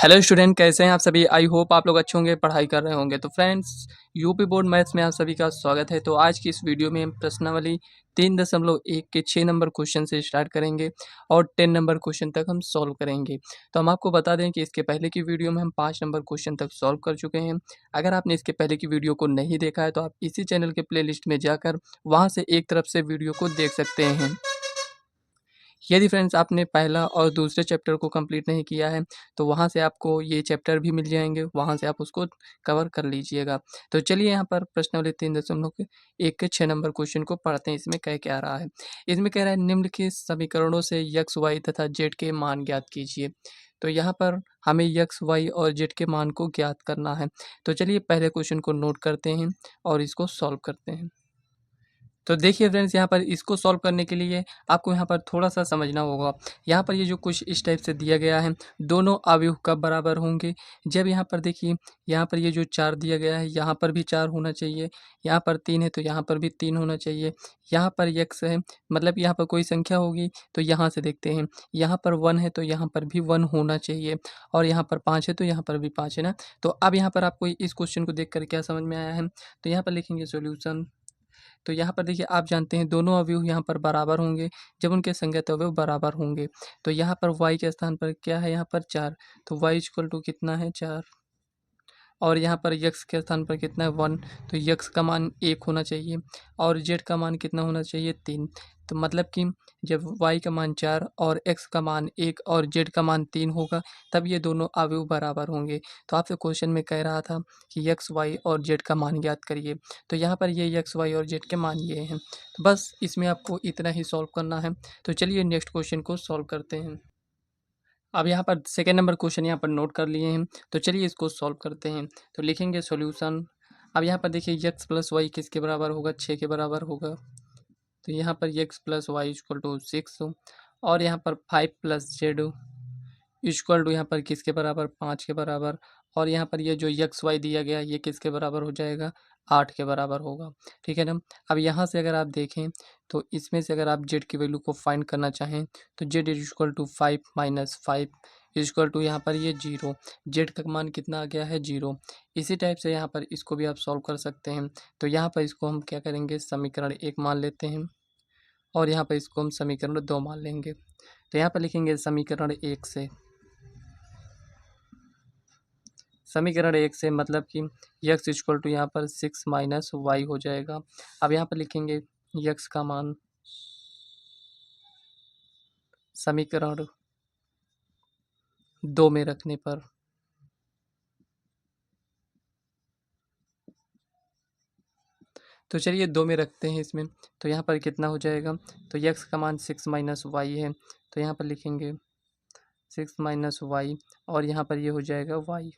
Hello student, कैसे हैं आप सभी। आई होप आप लोग अच्छे होंगे, पढ़ाई कर रहे होंगे। तो फ्रेंड्स, यूपी बोर्ड मैथ्स में आप सभी का स्वागत है। तो आज की इस वीडियो में हम प्रश्नावली 3.1 के 6 नंबर क्वेश्चन से स्टार्ट करेंगे और 10 नंबर क्वेश्चन तक हम सॉल्व करेंगे। तो हम आपको बता दें कि इसके पहले की वीडियो में हम 5 नंबर क्वेश्चन तक सॉल्व कर चुके हैं। अगर आपने इसके पहले की वीडियो को नहीं देखा है तो आप इसी चैनल के प्ले में जाकर वहाँ से एक तरफ से वीडियो को देख सकते हैं। यदि फ्रेंड्स आपने पहला और दूसरे चैप्टर को कंप्लीट नहीं किया है तो वहाँ से आपको ये चैप्टर भी मिल जाएंगे, वहाँ से आप उसको कवर कर लीजिएगा। तो चलिए यहाँ पर प्रश्नावली 3.1 के 6 नंबर क्वेश्चन को पढ़ते हैं। इसमें कह क्या रहा है। इसमें कह रहा है निम्न के समीकरणों से यक्स वाई तथा जेड के मान ज्ञात कीजिए। तो यहाँ पर हमें यक्स वाई और जेड के मान को ज्ञात करना है। तो चलिए पहले क्वेश्चन को नोट करते हैं और इसको सॉल्व करते हैं। तो देखिए फ्रेंड्स, यहाँ पर इसको सॉल्व करने के लिए आपको यहाँ पर थोड़ा-सा समझना होगा। यहाँ पर ये जो कुछ इस टाइप से दिया गया है, दोनों अवयव कब बराबर होंगे? जब यहाँ पर देखिए, यहाँ पर ये जो 4 दिया गया है, यहाँ पर भी 4 होना चाहिए, यहाँ पर 3 है तो यहाँ पर भी 3 होना चाहिए, यहाँ पर x है, मतलब यहाँ पर कोई संख्या होगी तो यहाँ से देखते हैं, यहाँ पर 1 है तो यहाँ पर भी 1 होना चाहिए और यहाँ पर 5 है तो यहाँ पर भी 5 है ना। तो अब यहाँ पर आपको इस क्वेश्चन को देखकर क्या समझ में आया है? तो यहाँ पर लिखेंगे सॉल्यूशन। तो यहाँ पर देखिए, आप जानते हैं दोनों अवयव यहाँ पर बराबर होंगे जब उनके संगत अवयव बराबर होंगे। तो यहाँ पर y के स्थान पर क्या है, यहाँ पर 4, तो y इक्वल टू कितना है 4। और यहाँ पर x के स्थान पर कितना है 1, तो x का मान 1 होना चाहिए और z का मान कितना होना चाहिए 3। तो मतलब कि जब y का मान 4 और x का मान 1 और z का मान 3 होगा तब ये दोनों अवयव बराबर होंगे। तो आपसे क्वेश्चन में कह रहा था कि x y और z का मान ज्ञात करिए। तो यहाँ पर ये x y और z के मान ये हैं। तो बस इसमें आपको इतना ही सॉल्व करना है। तो चलिए नेक्स्ट क्वेश्चन को सॉल्व करते हैं। अब यहाँ पर सेकेंड नंबर क्वेश्चन यहाँ पर नोट कर लिए हैं। तो चलिए इसको सॉल्व करते हैं। तो लिखेंगे सॉल्यूशन। अब यहाँ पर देखिए x प्लस वाई किसके बराबर होगा, 6 के बराबर होगा। तो यहाँ पर x plus Y equal to 6 और यहाँ पर 5 प्लस जेड इक्वल टू यहाँ पर किसके बराबर, 5 के बराबर। और यहाँ पर ये जो एक्स वाई दिया गया ये किसके बराबर हो जाएगा, 8 के बराबर होगा। ठीक है ना। अब यहाँ से अगर आप देखें तो इसमें से अगर आप जेड की वैल्यू को फाइंड करना चाहें तो Z is equal to 5 minus 5 equal to यहाँ पर ये 0। जेड का मान कितना आ गया है 0। इसी टाइप से यहाँ पर इसको भी आप सॉल्व कर सकते हैं। तो यहाँ पर इसको हम क्या करेंगे, समीकरण 1 मान लेते हैं और यहाँ पर इसको हम समीकरण 2 मान लेंगे। तो यहाँ पर लिखेंगे समीकरण 1 से, समीकरण 1 से मतलब कि x इक्वल टू यहाँ पर 6 माइनस वाई हो जाएगा। अब यहाँ पर लिखेंगे x का मान समीकरण 2 में रखने पर तो चलिए 2 में रखते हैं इसमें। तो यहाँ पर कितना हो जाएगा, तो x का मान 6 माइनस वाई है तो यहाँ पर लिखेंगे 6 माइनस वाई और यहाँ पर ये हो जाएगा y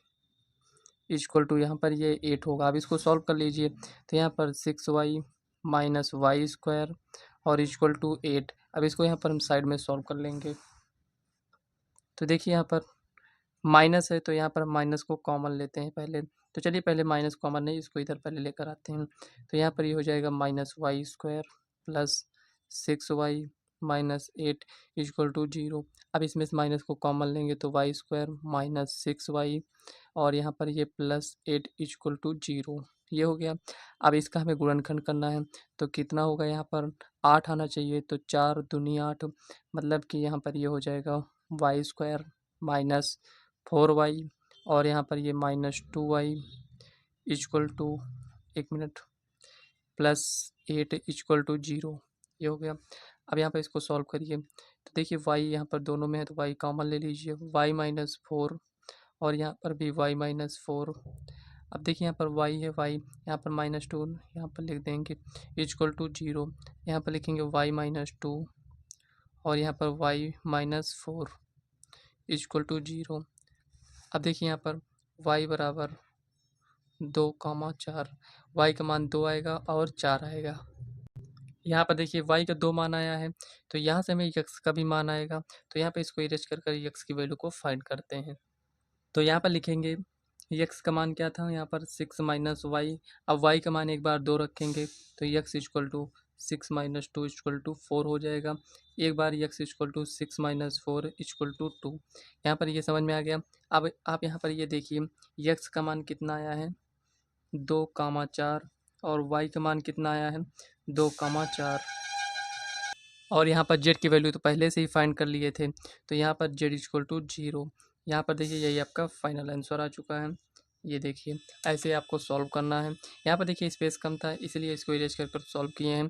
इक्वल टू यहाँ पर ये 8 होगा। अब इसको सॉल्व कर लीजिए। तो यहाँ पर 6y माइनस वाई स्क्वायर और इक्वल टू 8। अब इसको यहाँ पर हम साइड में सॉल्व कर लेंगे। तो देखिए यहाँ पर माइनस है तो यहाँ पर माइनस को कॉमन लेते हैं पहले। तो चलिए पहले माइनस कॉमन नहीं, इसको इधर पहले लेकर आते हैं। तो यहाँ पर ये हो जाएगा minus Y square plus 6y minus 8 equal to 0। अब इसमें से माइनस को कॉमन लेंगे तो वाई स्क्वायर माइनस 6y और यहाँ पर ये प्लस 8 इक्वल टू 0। ये हो गया। अब इसका हमें गुणनखंड करना है तो कितना होगा, यहाँ पर 8 आना चाहिए। तो 4 दूनी 8 मतलब कि यहाँ पर ये हो जाएगा वाई स्क्वायर माइनस 4y और यहाँ पर ये माइनस 2y इक्वल टू, एक मिनट, प्लस 8 इक्वल टू 0। ये हो गया। अब यहाँ पर इसको सॉल्व करिए तो देखिए y यहाँ पर दोनों में है तो y कॉमन ले लीजिए, y माइनस 4 और यहाँ पर भी y माइनस 4। अब देखिए यहाँ पर y है, y यहाँ पर माइनस 2 यहाँ पर लिख देंगे इक्वल टू 0। यहाँ पर लिखेंगे y माइनस 2 और यहाँ पर y माइनस 4 इक्वल टू 0। अब देखिए यहाँ पर y बराबर 2,4, y का मान 2 आएगा और 4 आएगा। यहाँ पर देखिए y का 2 मान आया है तो यहाँ से हमें x का भी मान आएगा। तो यहाँ पे इसको इरेज कर x की वैल्यू को फाइंड करते हैं। तो यहाँ पर लिखेंगे x का मान क्या था, यहाँ पर 6 माइनस वाई। अब y का मान एक बार 2 रखेंगे तो x equal to 6 minus 2 equal to 4 हो जाएगा। एक बार x equal to 6 minus 4 equal to 2। यहाँ पर ये समझ में आ गया। अब आप यहाँ पर ये देखिए x का मान कितना आया है 2, 4 और y का मान कितना आया है 2, 4 और यहाँ पर z की वैल्यू तो पहले से ही फाइंड कर लिए थे, तो यहाँ पर z इक्वल टू 0। यहाँ पर देखिए यही आपका फाइनल आंसर आ चुका है। ये देखिए ऐसे आपको सॉल्व करना है। यहाँ पर देखिए स्पेस कम था इसलिए इसको इरेज कर कर सॉल्व किए हैं।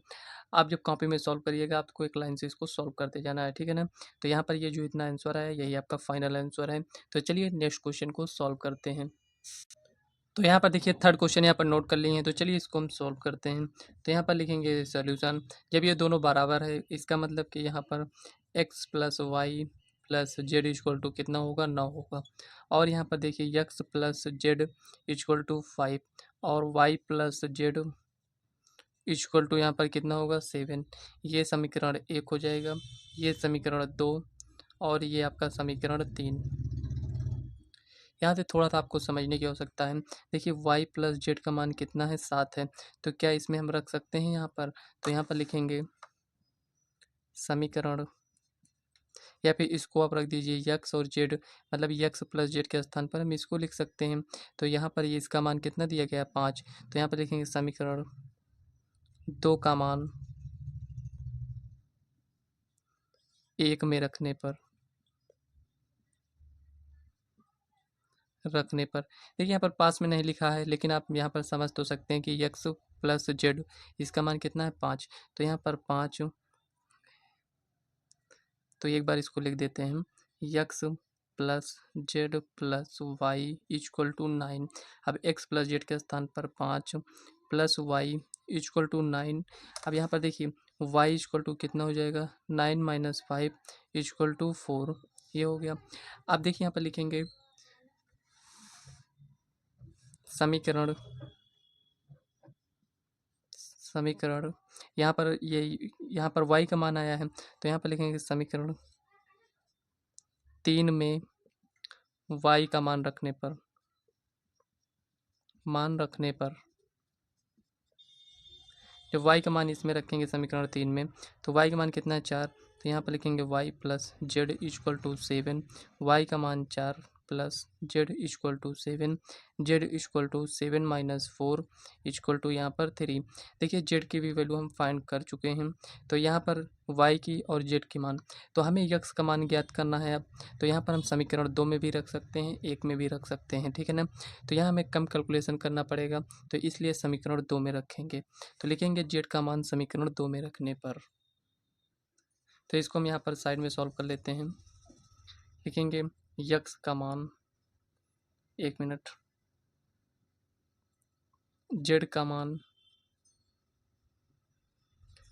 आप जब कॉपी में सॉल्व करिएगा आपको एक लाइन से इसको सॉल्व करते जाना है, ठीक है ना। तो यहाँ पर ये जो इतना आंसर आया यही आपका फाइनल आंसर है। तो चलिए नेक्स्ट क्वेश्चन को सॉल्व करते हैं। तो यहाँ पर देखिए थर्ड क्वेश्चन यहाँ पर नोट कर लिए हैं, तो चलिए इसको हम सॉल्व करते हैं। तो यहाँ पर लिखेंगे सोल्यूशन। जब ये दोनों बराबर है इसका मतलब कि यहाँ पर x plus Y plus Z equal to कितना होगा 9 होगा। और यहाँ पर देखिए x plus Z equal to 5 और y plus Z equal to यहाँ पर कितना होगा 7। ये समीकरण 1 हो जाएगा, ये समीकरण 2 और ये आपका समीकरण 3। यहाँ से थोड़ा सा आपको समझने की आवश्यकता है। देखिए y प्लस जेड का मान कितना है 7 है, तो क्या इसमें हम रख सकते हैं यहाँ पर। तो यहाँ पर लिखेंगे समीकरण, या फिर इसको आप रख दीजिए x और z, मतलब x प्लस जेड के स्थान पर हम इसको लिख सकते हैं। तो यहाँ पर ये इसका मान कितना दिया गया है 5, तो यहाँ पर लिखेंगे समीकरण 2 का मान 1 में रखने पर देखिए यहाँ पर पास में नहीं लिखा है लेकिन आप यहाँ पर समझ तो सकते हैं कि x प्लस जेड इसका मान कितना है 5, तो यहाँ पर 5, तो एक बार इसको लिख देते हैं x plus Z plus Y equal to 9। अब x प्लस जेड के स्थान पर 5 प्लस वाई इक्वल टू 9। अब यहाँ पर देखिए y इक्वल टू कितना हो जाएगा 9 माइनस 5 इक्वल टू 4, ये हो गया। अब देखिए यहाँ पर लिखेंगे समीकरण यहाँ पर यहाँ पर y का मान आया है, तो यहाँ पर लिखेंगे समीकरण 3 में y का मान रखने पर जब y का मान इसमें रखेंगे समीकरण 3 में, तो y का मान कितना है 4, तो यहाँ पर लिखेंगे y plus Z equal to 7। y का मान 4 plus Z equal to 7, Z equal to 7 minus 4 equal to यहाँ पर 3। देखिए जेड की भी वैल्यू हम फाइंड कर चुके हैं, तो यहाँ पर y की और जेड की मान, तो हमें x का मान ज्ञात करना है। अब तो यहाँ पर हम समीकरण 2 में भी रख सकते हैं, 1 में भी रख सकते हैं, ठीक है ना। तो यहाँ हमें कम कैलकुलेशन करना पड़ेगा, तो इसलिए समीकरण 2 में रखेंगे। तो लिखेंगे जेड का मान समीकरण 2 में रखने पर। तो इसको हम यहाँ पर साइड में सॉल्व कर लेते हैं। लिखेंगे x का मान, 1 मिनट, जेड का मान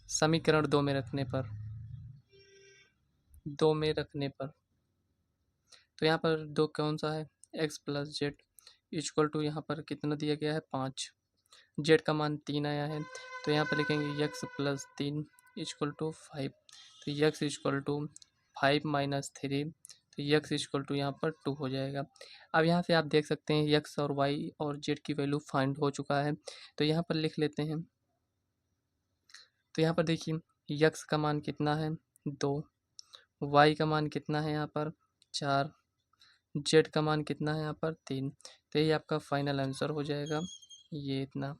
समीकरण 2 में रखने पर, तो यहाँ पर 2 कौन सा है x plus Z equal to यहाँ पर कितना दिया गया है 5, जेड का मान 3 आया है, तो यहाँ पर लिखेंगे x प्लस 3 इक्वल टू 5। तो x इक्वल टू 5 माइनस 3, तो x इक्वल टू यहाँ पर 2 हो जाएगा। अब यहाँ से आप देख सकते हैं x और y और z की वैल्यू फाइंड हो चुका है, तो यहाँ पर लिख लेते हैं। तो यहाँ पर देखिए x का मान कितना है 2, y का मान कितना है यहाँ पर 4, z का मान कितना है यहाँ पर 3। तो ये आपका फाइनल आंसर हो जाएगा, ये इतना।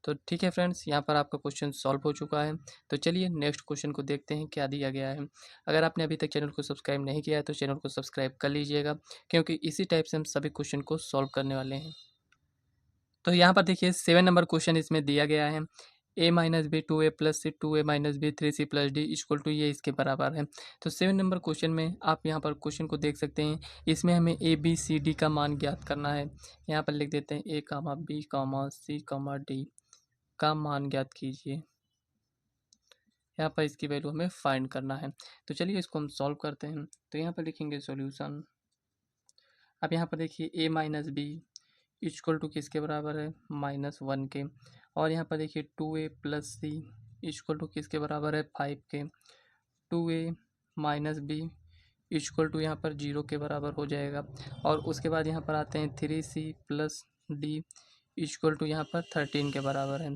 तो ठीक है फ्रेंड्स, यहाँ पर आपका क्वेश्चन सॉल्व हो चुका है। तो चलिए नेक्स्ट क्वेश्चन को देखते हैं क्या दिया गया है। अगर आपने अभी तक चैनल को सब्सक्राइब नहीं किया है तो चैनल को सब्सक्राइब कर लीजिएगा, क्योंकि इसी टाइप से हम सभी क्वेश्चन को सॉल्व करने वाले हैं। तो यहाँ पर देखिए 7 नंबर क्वेश्चन इसमें दिया गया है, a minus B 2a plus C 2a minus B 3c plus D equal to ये इसके बराबर है। तो 7 नंबर क्वेश्चन में आप यहाँ पर क्वेश्चन को देख सकते हैं, इसमें हमें a b c d का मान ज्ञात करना है। यहाँ पर लिख देते हैं a comma b comma c comma d का मान ज्ञात कीजिए। यहाँ पर इसकी वैल्यू हमें फाइंड करना है। तो चलिए इसको हम सॉल्व करते हैं। तो यहाँ पर लिखेंगे सॉल्यूशन। अब यहाँ पर देखिए a minus B equal to किसके बराबर है -1 के, और यहाँ पर देखिए 2a plus C equal to किसके बराबर है 5 के, 2a minus B equal to यहाँ पर 0 के बराबर हो जाएगा। और उसके बाद यहाँ पर आते हैं 3c plus D equal to यहाँ पर 13 के बराबर है,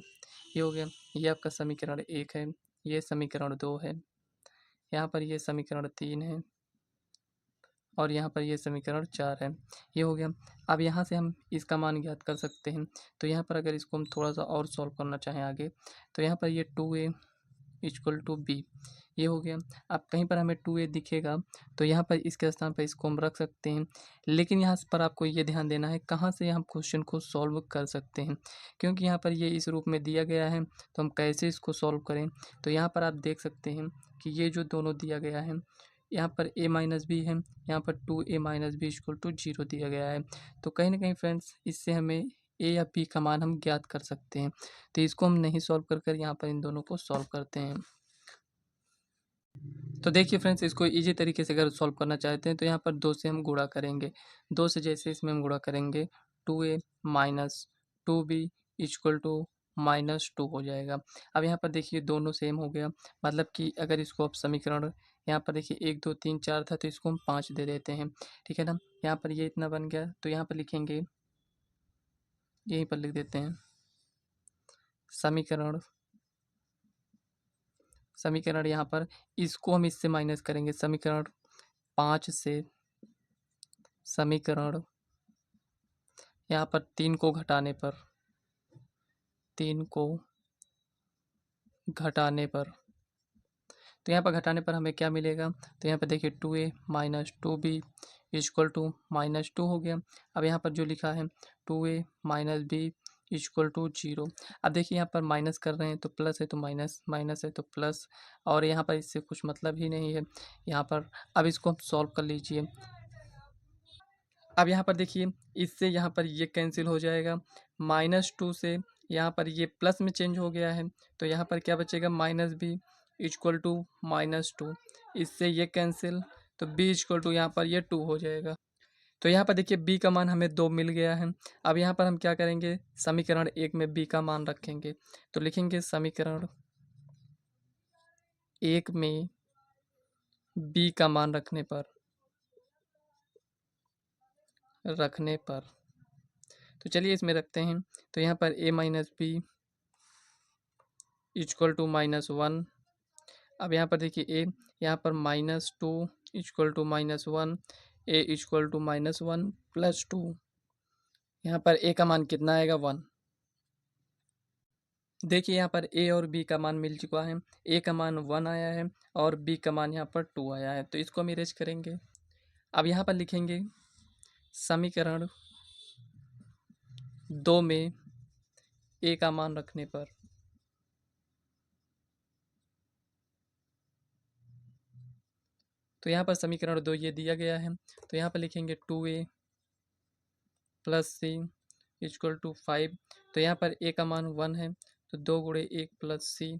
ये हो गया। ये आपका समीकरण 1 है, ये समीकरण 2 है, यहाँ पर ये समीकरण 3 है और यहाँ पर ये समीकरण 4 है। ये हो गया। अब यहाँ से हम इसका मान ज्ञात कर सकते हैं। तो यहाँ पर अगर इसको हम थोड़ा-सा और सॉल्व करना चाहें आगे, तो यहाँ पर ये 2a इक्वल टू बी, ये हो गया। अब कहीं पर हमें 2a दिखेगा तो यहाँ पर इसके स्थान पर इसको हम रख सकते हैं। लेकिन यहाँ पर आपको ये ध्यान देना है कहाँ से हम क्वेश्चन को सॉल्व कर सकते हैं, क्योंकि यहाँ पर ये इस रूप में दिया गया है तो हम कैसे इसको सॉल्व करें। तो यहाँ पर आप देख सकते हैं कि ये जो दोनों दिया गया है, यहाँ पर a माइनस बी है, यहाँ पर 2a minus B equal to 0 दिया गया है। तो कहीं ना कहीं फ्रेंड्स इससे हमें a या b का मान हम ज्ञात कर सकते हैं। तो इसको हम नहीं सॉल्व कर यहाँ पर इन दोनों को सॉल्व करते हैं। तो देखिए फ्रेंड्स, इसको इजी तरीके से अगर सॉल्व करना चाहते हैं तो यहाँ पर 2 से हम गुणा करेंगे। 2 से जैसे इसमें हम गुणा करेंगे, 2a minus 2b equal to -2 हो जाएगा। अब यहाँ पर देखिए दोनों सेम हो गया, मतलब कि अगर इसको आप समीकरण, यहाँ पर देखिए 1 2 3 4 था तो इसको हम 5 दे देते हैं, ठीक है ना। यहाँ पर ये इतना बन गया तो यहाँ पर लिखेंगे, यहीं पर लिख देते हैं समीकरण, समीकरण यहाँ पर इसको हम इससे माइनस करेंगे, समीकरण 5 से समीकरण यहाँ पर 3 को घटाने पर, 3 को घटाने पर, तो यहाँ पर घटाने पर हमें क्या मिलेगा। तो यहाँ पर देखिए 2a minus 2b equal to -2 हो गया। अब यहाँ पर जो लिखा है 2a minus B equal to 0। अब देखिए यहाँ पर माइनस कर रहे हैं तो प्लस है तो माइनस, माइनस है तो प्लस, और यहाँ पर इससे कुछ मतलब ही नहीं है यहाँ पर। अब इसको हम सॉल्व कर लीजिए। अब यहाँ पर देखिए इससे यहाँ पर ये कैंसिल हो जाएगा, -2 से यहाँ पर ये प्लस में चेंज हो गया है तो यहाँ पर क्या बचेगा, माइनस बी इक्वल टू -2, इससे ये कैंसिल, तो b इक्वल टू यहाँ पर ये 2 हो जाएगा। तो यहाँ पर देखिए b का मान हमें 2 मिल गया है। अब यहाँ पर हम क्या करेंगे, समीकरण 1 में b का मान रखेंगे, तो लिखेंगे समीकरण 1 में b का मान रखने पर तो चलिए इसमें रखते हैं। तो यहाँ पर a minus B equal to -1। अब यहाँ पर देखिए a, यहाँ पर -2 equal to -1, a equal to -1 plus 2, यहाँ पर a का मान कितना आएगा, 1। देखिए यहाँ पर a और b का मान मिल चुका है, a का मान 1 आया है और b का मान यहाँ पर 2 आया है, तो इसको हम इरेज करेंगे। अब यहाँ पर लिखेंगे समीकरण 2 में a का मान रखने पर, तो यहाँ पर समीकरण 2 ये दिया गया है, तो यहाँ पर लिखेंगे 2a plus C equal to 5। तो यहाँ पर a का मान 1 है तो 2 गुणे 1 प्लस सी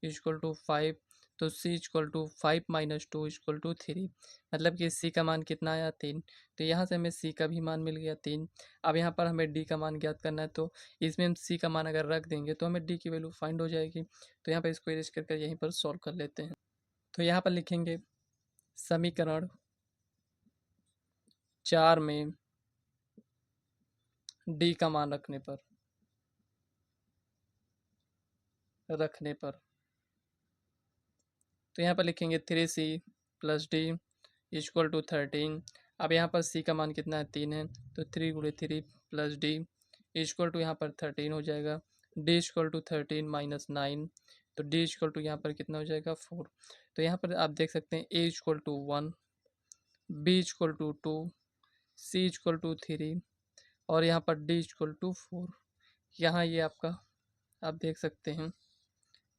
इक्वल टू 5, तो c equal to 5 minus 2 equal to 3, मतलब कि c का मान कितना आया, 3। तो यहाँ से हमें c का भी मान मिल गया 3। अब यहाँ पर हमें d का मान ज्ञात करना है, तो इसमें हम c का मान अगर रख देंगे तो हमें d की वैल्यू फाइंड हो जाएगी। तो यहाँ पर इसको इरेज करके यहीं पर सॉल्व कर लेते हैं। तो यहाँ पर लिखेंगे समीकरण 4 में d का मान रखने पर, तो यहाँ पर लिखेंगे 3c plus D equal to 13। अब यहाँ पर c का मान कितना है, 3 है, तो 3 गुणे 3 प्लस डी इक्वल टू यहाँ पर 13 हो जाएगा। d इक्वल टू 13 माइनस 9, तो d इक्वल टू यहाँ पर कितना हो जाएगा, 4। तो यहाँ पर आप देख सकते हैं a equal to 1, b equal to 2, c equal to 3 और यहाँ पर d इक्वल टू 4। यहाँ ये आपका आप देख सकते हैं,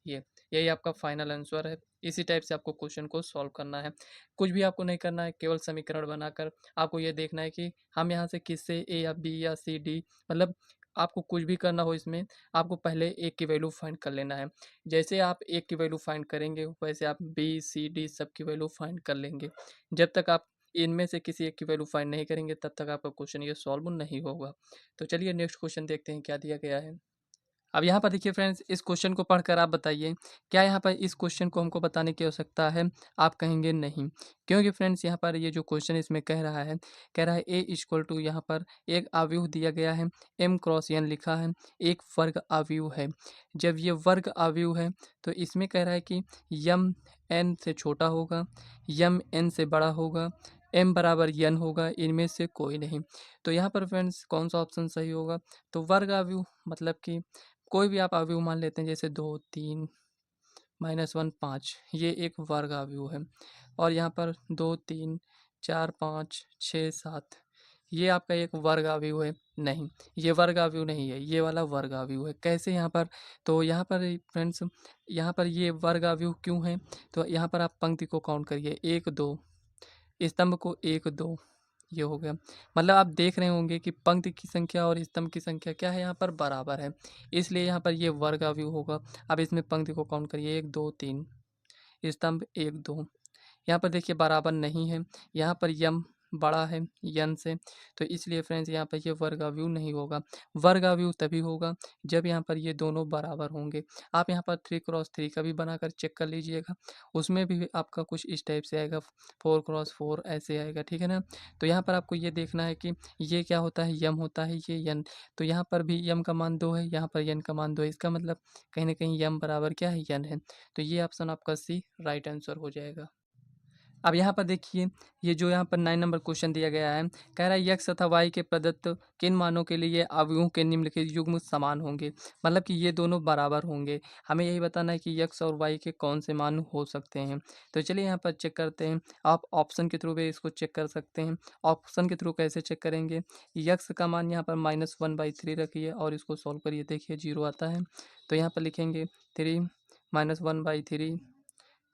ये यही आपका फाइनल आंसर है। इसी टाइप से आपको क्वेश्चन को सॉल्व करना है, कुछ भी आपको नहीं करना है, केवल समीकरण बनाकर आपको ये देखना है कि हम यहाँ से किससे ए या बी या सी डी, मतलब आपको कुछ भी करना हो इसमें, आपको पहले एक की वैल्यू फाइंड कर लेना है। जैसे आप एक की वैल्यू फाइंड करेंगे वैसे आप बी सी डी सब की वैल्यू फाइंड कर लेंगे। जब तक आप इनमें से किसी एक की वैल्यू फाइंड नहीं करेंगे तब तक आपका क्वेश्चन ये सॉल्व नहीं होगा। तो चलिए नेक्स्ट क्वेश्चन देखते हैं क्या दिया गया है। अब यहाँ पर देखिए फ्रेंड्स, इस क्वेश्चन को पढ़कर आप बताइए, क्या यहाँ पर इस क्वेश्चन को हमको बताने की आवश्यकता है? आप कहेंगे नहीं, क्योंकि फ्रेंड्स यहाँ पर ये जो क्वेश्चन इसमें कह रहा है ए इक्वल टू, यहाँ पर एक आव्यूह दिया गया है, एम क्रॉस एन लिखा है, एक वर्ग आव्यूह है। जब ये वर्ग आव्यूह है तो इसमें कह रहा है कि यम एन से छोटा होगा, यम एन से बड़ा होगा, एम बराबर एन होगा, इनमें से कोई नहीं। तो यहाँ पर फ्रेंड्स कौन सा ऑप्शन सही होगा? तो वर्ग आव्यूह मतलब कि कोई भी आप आव्यूह मान लेते हैं, जैसे 2, 3, -1, 5, ये एक वर्ग आव्यूह है। और यहाँ पर 2, 3, 4, 5, 6, 7, ये आपका एक वर्ग आव्यूह है। नहीं, ये वर्ग आव्यूह नहीं है, ये वाला वर्ग आव्यूह है। कैसे यहाँ पर? तो यहाँ पर फ्रेंड्स, यहाँ पर ये वर्ग आव्यूह क्यों है? तो यहाँ पर आप पंक्ति को काउंट करिए, 1, 2, स्तंभ को 1, 2, ये हो गया। मतलब आप देख रहे होंगे कि पंक्ति की संख्या और स्तंभ की संख्या क्या है, यहाँ पर बराबर है, इसलिए यहाँ पर ये वर्ग आव्यूह होगा। अब इसमें पंक्ति को काउंट करिए, 1, 2, 3, स्तंभ 1, 2, यहाँ पर देखिए बराबर नहीं है, यहाँ पर यम बड़ा है यन से, तो इसलिए फ्रेंड्स यहाँ पर ये वर्गाव्यूह नहीं होगा। वर्गाव्यूह तभी होगा जब यहाँ पर ये दोनों बराबर होंगे। आप यहाँ पर 3x3 का भी बनाकर चेक कर लीजिएगा, उसमें भी आपका कुछ इस टाइप से आएगा, 4x4 ऐसे आएगा, ठीक है ना। तो यहाँ पर आपको ये देखना है कि ये क्या होता है, यम होता है, ये यन। तो यहाँ पर भी यम का मान 2 है, यहाँ पर यन का मान 2 है, इसका मतलब कहीं ना कहीं यम बराबर क्या है, यन है। तो ये ऑप्शन आपका सी राइट आंसर हो जाएगा। अब यहाँ पर देखिए, ये जो यहाँ पर 9 नंबर क्वेश्चन दिया गया है, कह रहा है यक्स तथा वाई के प्रदत्त किन मानों के लिए अवयवों के निम्नलिखित युग्म समान होंगे, मतलब कि ये दोनों बराबर होंगे। हमें यही बताना है कि यक्स और वाई के कौन से मान हो सकते हैं। तो चलिए यहाँ पर चेक करते हैं। आप ऑप्शन के थ्रू भी इसको चेक कर सकते हैं। ऑप्शन के थ्रू कैसे चेक करेंगे? यक्स का मान यहाँ पर -1/3 रखिए और इसको सॉल्व करिए, देखिए 0 आता है। तो यहाँ पर लिखेंगे 3 -1/3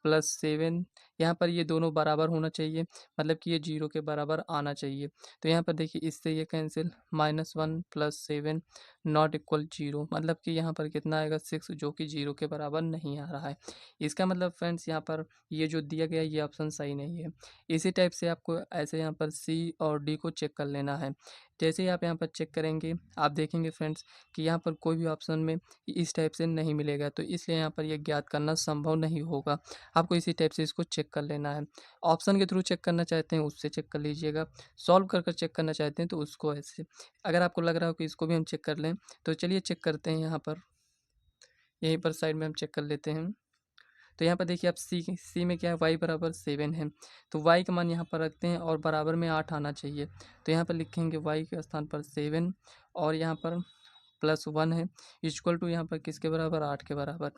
+7, यहाँ पर ये दोनों बराबर होना चाहिए, मतलब कि ये 0 के बराबर आना चाहिए। तो यहाँ पर देखिए इससे ये कैंसिल, -1 +7 नॉट इक्वल 0, मतलब कि यहाँ पर कितना आएगा, 6, जो कि 0 के बराबर नहीं आ रहा है। इसका मतलब फ्रेंड्स यहाँ पर ये जो दिया गया है ये ऑप्शन सही नहीं है। इसी टाइप से आपको ऐसे यहाँ पर सी और डी को चेक कर लेना है। जैसे ही आप यहाँ पर चेक करेंगे, आप देखेंगे फ्रेंड्स कि यहाँ पर कोई भी ऑप्शन में इस टाइप से नहीं मिलेगा, तो इसलिए यहाँ पर ये ज्ञात करना संभव नहीं होगा। आपको इसी टाइप से इसको चेक कर लेना है। ऑप्शन के थ्रू चेक करना चाहते हैं उससे चेक कर लीजिएगा, सॉल्व कर कर चेक करना चाहते हैं तो उसको ऐसे। अगर आपको लग रहा हो कि इसको भी हम चेक कर लें, तो चलिए चेक करते हैं। यहाँ पर यहीं पर साइड में हम चेक कर लेते हैं। तो यहाँ पर देखिए, आप सी में क्या है, y बराबर 7 है, तो y का मान यहाँ पर रखते हैं और बराबर में 8 आना चाहिए। तो यहाँ पर लिखेंगे y के स्थान पर 7 और यहाँ पर +1 है, इक्वल टू यहाँ पर किसके बराबर, 8 के बराबर।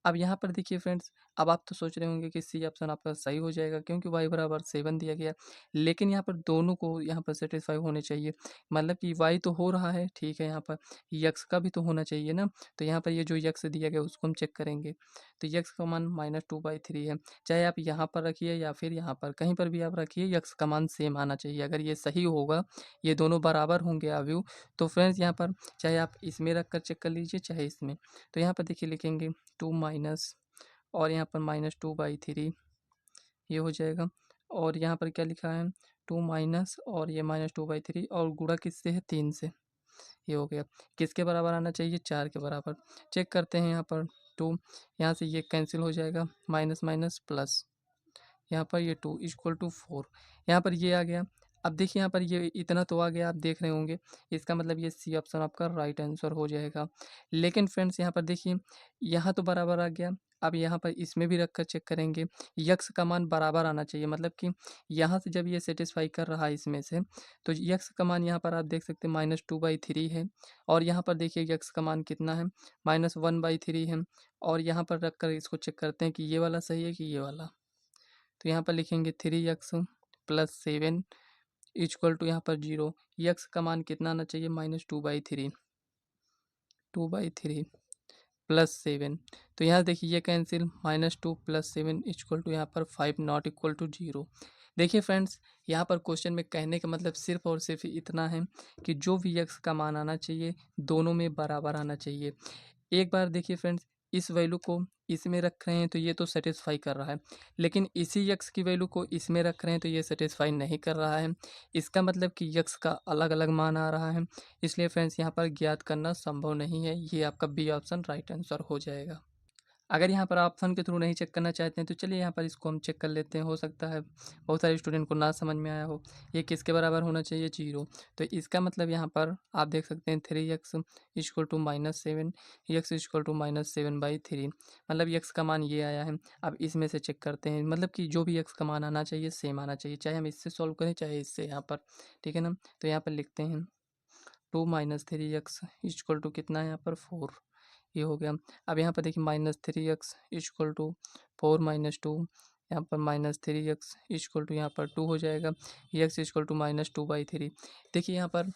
अब यहाँ पर देखिए फ्रेंड्स, अब आप तो सोच रहे होंगे कि सी ऑप्शन आपका सही हो जाएगा, क्योंकि y बराबर 7 दिया गया, लेकिन यहाँ पर दोनों को यहाँ पर सेटिस्फाई होने चाहिए। मतलब कि y तो हो रहा है, ठीक है, यहाँ पर यक्स का भी तो होना चाहिए ना। तो यहाँ पर ये जो यक्स दिया गया उसको हम चेक करेंगे। तो यक्स का मान -2/3 है, चाहे आप यहाँ पर रखिए या फिर यहाँ पर, कहीं पर भी आप रखिए, यक्स का मान सेम आना चाहिए। अगर ये सही होगा, ये दोनों बराबर होंगे अवयव, तो फ्रेंड्स यहाँ पर चाहे आप इसमें रख कर चेक कर लीजिए चाहे इसमें। तो यहाँ पर देखिए लिखेंगे 2 माइनस और यहाँ पर -2/3, ये हो जाएगा। और यहाँ पर क्या लिखा है, 2 माइनस और ये -2/3 और गुणा किससे है, 3 से, ये हो गया। किसके बराबर आना चाहिए, 4 के बराबर। चेक करते हैं, यहाँ पर 2, यहाँ से ये कैंसिल हो जाएगा, माइनस माइनस प्लस, यहाँ पर ये 2 इक्वल टू 4, यहाँ पर ये आ गया। अब देखिए यहाँ पर ये इतना तो आ गया, आप देख रहे होंगे, इसका मतलब ये सी ऑप्शन आपका राइट आंसर हो जाएगा। लेकिन फ्रेंड्स यहाँ पर देखिए, यहाँ तो बराबर आ गया, अब यहाँ पर इसमें भी रख कर चेक करेंगे, यक्स का मान बराबर आना चाहिए, मतलब कि यहाँ से जब ये सेटिस्फाई कर रहा है इसमें से, तो यक्स का मान यहाँ पर आप देख सकते हैं -2/3 है, और यहाँ पर देखिए यक्स का मान कितना है, -1/3 है, और यहाँ पर रख कर इसको चेक करते हैं कि ये वाला सही है कि ये वाला। तो यहाँ पर लिखेंगे 3x + 7 इक्वल टू यहाँ पर 0, यक्स का मान कितना आना चाहिए, -2/3, 2/3 +7। तो यहाँ देखिए ये कैंसिल, -2 + 7 इक्वल टू यहाँ पर 5 नॉट इक्वल टू 0। देखिए फ्रेंड्स, यहाँ पर क्वेश्चन में कहने का मतलब सिर्फ और सिर्फ इतना है कि जो भी यक्स का मान आना चाहिए दोनों में बराबर आना चाहिए। एक बार देखिए फ्रेंड्स, इस वैल्यू को इसमें रख रहे हैं तो ये तो सेटिस्फाई कर रहा है, लेकिन इसी यक्स की वैल्यू को इसमें रख रहे हैं तो ये सेटिस्फाई नहीं कर रहा है। इसका मतलब कि यक्स का अलग अलग मान आ रहा है, इसलिए फ्रेंड्स यहाँ पर ज्ञात करना संभव नहीं है। ये आपका बी ऑप्शन राइट आंसर हो जाएगा। अगर यहाँ पर ऑप्शन के थ्रू नहीं चेक करना चाहते हैं तो चलिए यहाँ पर इसको हम चेक कर लेते हैं। हो सकता है बहुत सारे स्टूडेंट को ना समझ में आया हो। ये किसके बराबर होना चाहिए, 0। तो इसका मतलब यहाँ पर आप देख सकते हैं 3x equal to -7, x equal to -7/3, मतलब x का मान ये आया है। अब इसमें से चेक करते हैं, मतलब कि जो भी x का मान आना चाहिए सेम आना चाहिए, चाहे हम इससे सॉल्व करें चाहे इससे यहाँ पर, ठीक है ना। तो यहाँ पर लिखते हैं 2 - 3x इक्वल टू कितना है यहाँ पर 4, ये हो गया। अब यहाँ पर देखिए -3x इक्वल टू 4 - 2, यहाँ पर -3x इक्वल टू यहाँ पर 2 हो जाएगा, x इक्वल टू -2/3। देखिए यहाँ पर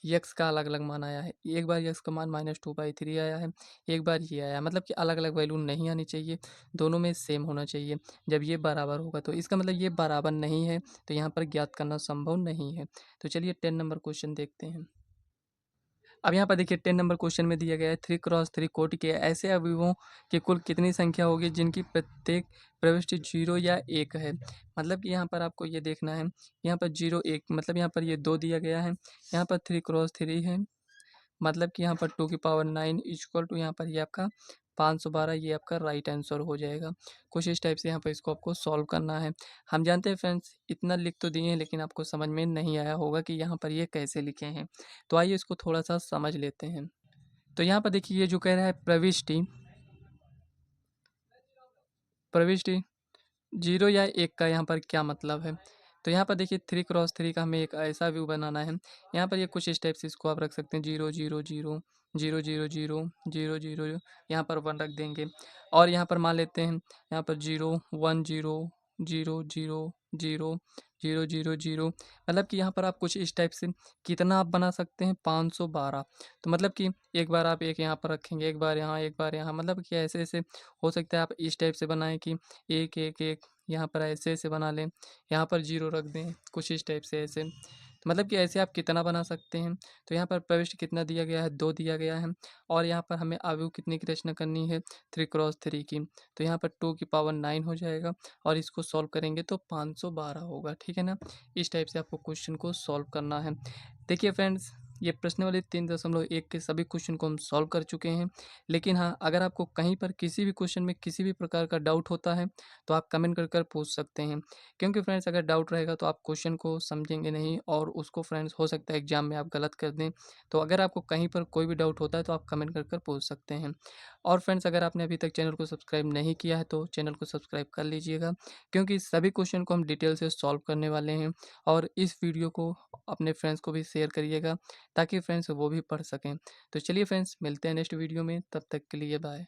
यक्स का अलग अलग मान आया है, एक बार यक्स का मान -2/3 आया है, एक बार ये आया, मतलब कि अलग अलग वैल्यू नहीं आनी चाहिए, दोनों में सेम होना चाहिए। जब ये बराबर होगा तो इसका मतलब ये बराबर नहीं है, तो यहाँ पर ज्ञात करना संभव नहीं है। तो चलिए 10 नंबर क्वेश्चन देखते हैं। अब यहाँ पर देखिए 10 नंबर क्वेश्चन में दिया गया है 3x3 कोटि के ऐसे अवयवों की कुल कितनी संख्या होगी जिनकी प्रत्येक प्रविष्टि 0 या 1 है। मतलब कि यहाँ पर आपको ये देखना है, यहाँ पर 0 1, मतलब यहाँ पर ये 2 दिया गया है, यहाँ पर 3x3 है, मतलब कि यहाँ पर 2 की पावर 9 इक्वल टू यहाँ पर ये आपका 512, ये आपका राइट आंसर हो जाएगा। कुछ इस टाइप से यहाँ पर इसको आपको सॉल्व करना है। हम जानते हैं फ्रेंड्स इतना लिख तो दिए हैं, लेकिन आपको समझ में नहीं आया होगा कि यहाँ पर ये कैसे लिखे हैं। तो आइए इसको थोड़ा सा समझ लेते हैं। तो यहाँ पर देखिए ये जो कह रहा है प्रविष्टि, प्रविष्टि 0 या 1 का यहाँ पर क्या मतलब है। तो यहाँ पर देखिए 3x3 का हमें एक ऐसा व्यू बनाना है। यहाँ पर ये कुछ इस टाइप से इसको आप रख सकते हैं, 0 0 0 0 0 0 0 0, यहाँ पर 1 रख देंगे। और यहाँ पर मान लेते हैं यहाँ पर 0 1 0 0 0 0 0 0 0, मतलब कि यहाँ पर आप कुछ इस टाइप से कितना आप बना सकते हैं, 512। तो मतलब कि एक बार आप एक यहाँ पर रखेंगे, एक बार यहाँ, एक बार यहाँ, मतलब कि ऐसे ऐसे हो सकता है आप इस टाइप से बनाएं कि 1 1 1, यहाँ पर ऐसे ऐसे बना लें, यहाँ पर 0 रख दें, कुछ इस टाइप से ऐसे। तो मतलब कि ऐसे आप कितना बना सकते हैं। तो यहाँ पर प्रविष्टि कितना दिया गया है, 2 दिया गया है, और यहाँ पर हमें अवयव कितने की रचना करनी है, 3x3 की। तो यहाँ पर 2 की पावर 9 हो जाएगा, और इसको सॉल्व करेंगे तो 512 होगा, ठीक है ना। इस टाइप से आपको क्वेश्चन को सॉल्व करना है। देखिए फ्रेंड्स, ये प्रश्न वाले 3.1 के सभी क्वेश्चन को हम सॉल्व कर चुके हैं। लेकिन हाँ, अगर आपको कहीं पर किसी भी क्वेश्चन में किसी भी प्रकार का डाउट होता है तो आप कमेंट कर कर पूछ सकते हैं। क्योंकि फ्रेंड्स अगर डाउट रहेगा तो आप क्वेश्चन को समझेंगे नहीं, और उसको फ्रेंड्स हो सकता है एग्जाम में आप गलत कर दें। तो अगर आपको कहीं पर कोई भी डाउट होता है तो आप कमेंट कर कर पूछ सकते हैं। और फ्रेंड्स अगर आपने अभी तक चैनल को सब्सक्राइब नहीं किया है तो चैनल को सब्सक्राइब कर लीजिएगा, क्योंकि सभी क्वेश्चन को हम डिटेल से सॉल्व करने वाले हैं। और इस वीडियो को अपने फ्रेंड्स को भी शेयर करिएगा, ताकि फ्रेंड्स वो भी पढ़ सकें। तो चलिए फ्रेंड्स, मिलते हैं नेक्स्ट वीडियो में, तब तक के लिए बाय।